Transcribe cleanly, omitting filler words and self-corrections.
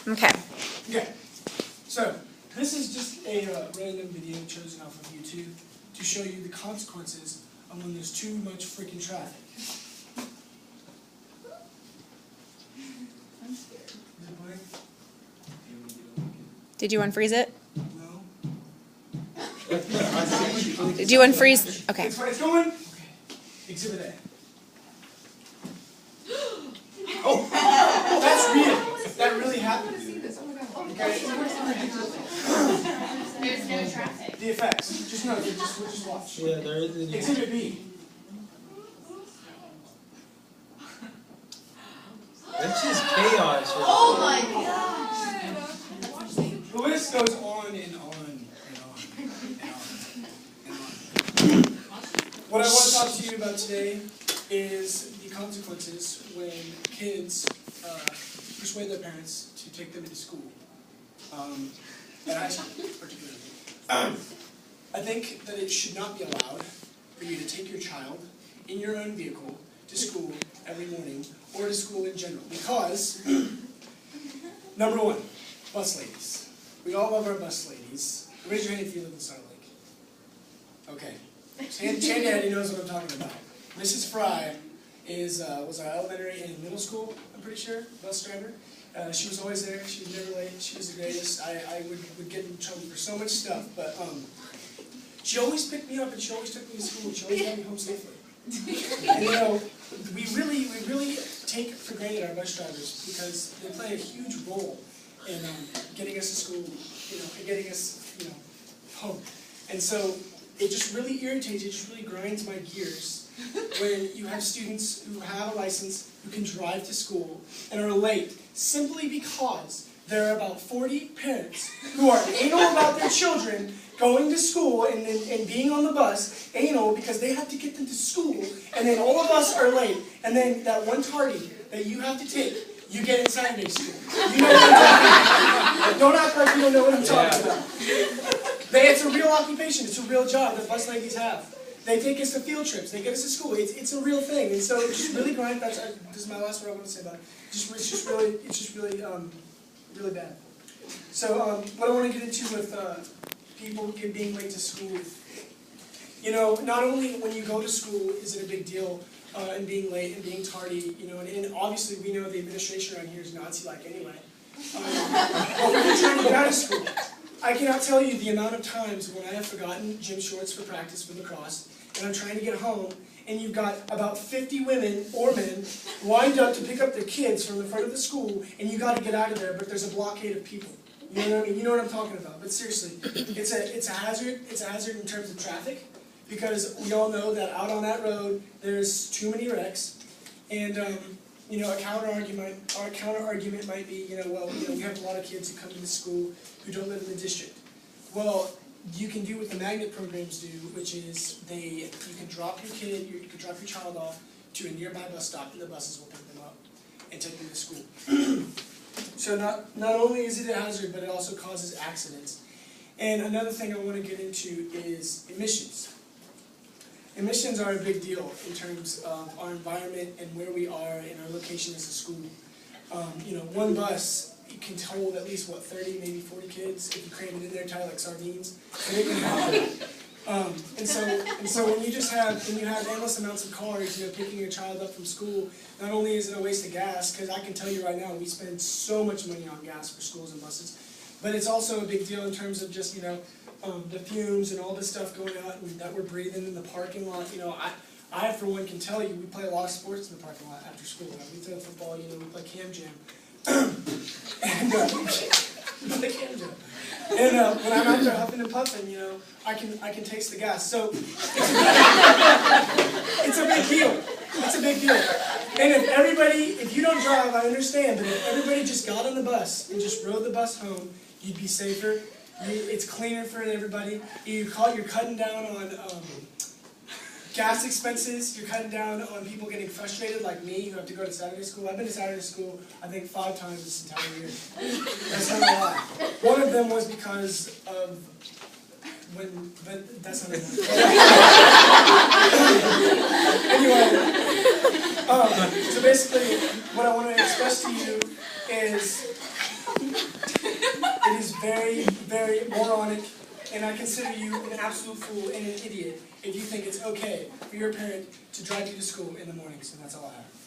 Okay. Okay. So, this is just a random video chosen off of YouTube to show you the consequences of when there's too much freaking traffic. I'm scared. Is it blank? Did you unfreeze it? No. Did you unfreeze? Okay. It's going? Okay. Exhibit A. Oh! That's real. That really happened, dude. Okay. There's no traffic. The effects. Just know. Just watch. Yeah, there is. Exhibit B. That's just chaos. Oh my gosh! The list goes on and on and on and on and on. What I want to talk to you about today is the consequences when kids persuade their parents to take them to school, at high school particularly. I think that it should not be allowed for you to take your child in your own vehicle to school every morning or to school in general because, number one, bus ladies. We all love our bus ladies. Raise your hand if you live in Star Lake. Okay. Shandy already knows what I'm talking about. Mrs. Fry was our elementary and middle school, I'm pretty sure, bus driver. She was always there. She was never late. She was the greatest. I would get in trouble for so much stuff, but she always picked me up and she always took me to school. She always got me home safely. And you know, we really take for granted our bus drivers because they play a huge role in getting us to school, and getting us, home. And so it just really irritates, it just really grinds my gears when you have students who have a license, who can drive to school, and are late simply because there are about 40 parents who are anal about their children going to school and being on the bus, anal because they have to get them to school, and then all of us are late, and then that one tardy that you have to take, you get in Saturday school. You know what I'm talking about. Don't act like you don't know what I'm talking about. It's a real occupation. It's a real job that bus ladies have. They take us to field trips. They get us to school. It's a real thing. And so it's just really grind. This is my last word I want to say about it. It's just really bad. So what I want to get into with people being late to school. Not only when you go to school is it a big deal, and being late and being tardy, and obviously we know the administration around here is Nazi-like anyway. But when you're trying to get out of school, I cannot tell you the amount of times when I have forgotten gym shorts for practice for lacrosse, and I'm trying to get home, and you've got about 50 women or men lined up to pick up their kids from the front of the school, and you got to get out of there, but there's a blockade of people. You know what I mean? You know what I'm talking about. But seriously, it's a hazard. It's a hazard in terms of traffic, because we all know that out on that road there's too many wrecks, and a counter argument might be, we have a lot of kids who come to the school who don't live in the district. Well, you can do what the magnet programs do, which is you can drop your child off to a nearby bus stop, and the buses will pick them up and take them to school. So not only is it a hazard, but it also causes accidents. And another thing I want to get into is emissions. Emissions are a big deal in terms of our environment and where we are in our location as a school. One bus can hold at least 30, maybe 40 kids if you cram it in there tight like sardines, and it can happen. And so when you have endless amounts of cars, picking your child up from school, not only is it a waste of gas, because I can tell you right now we spend so much money on gas for schools and buses, but it's also a big deal in terms of just the fumes and all this stuff going out and that we're breathing in the parking lot. I for one can tell you we play a lot of sports in the parking lot after school. We throw football, we play cam jam. And we play cam jam. And when I'm out there huffing and puffing, I can taste the gas. So it's a big deal. It's a big deal. And if you don't drive, I understand, but if everybody just got on the bus and just rode the bus home, you'd be safer. It's cleaner for everybody. You're cutting down on gas expenses. You're cutting down on people getting frustrated like me who have to go to Saturday school. I've been to Saturday school, I think 5 times this entire year. That's not a lie. One of them was because of but that's not a lie. Anyway, so basically what I want to express to you is very, very moronic, and I consider you an absolute fool and an idiot if you think it's okay for your parent to drive you to school in the mornings, and that's all I have.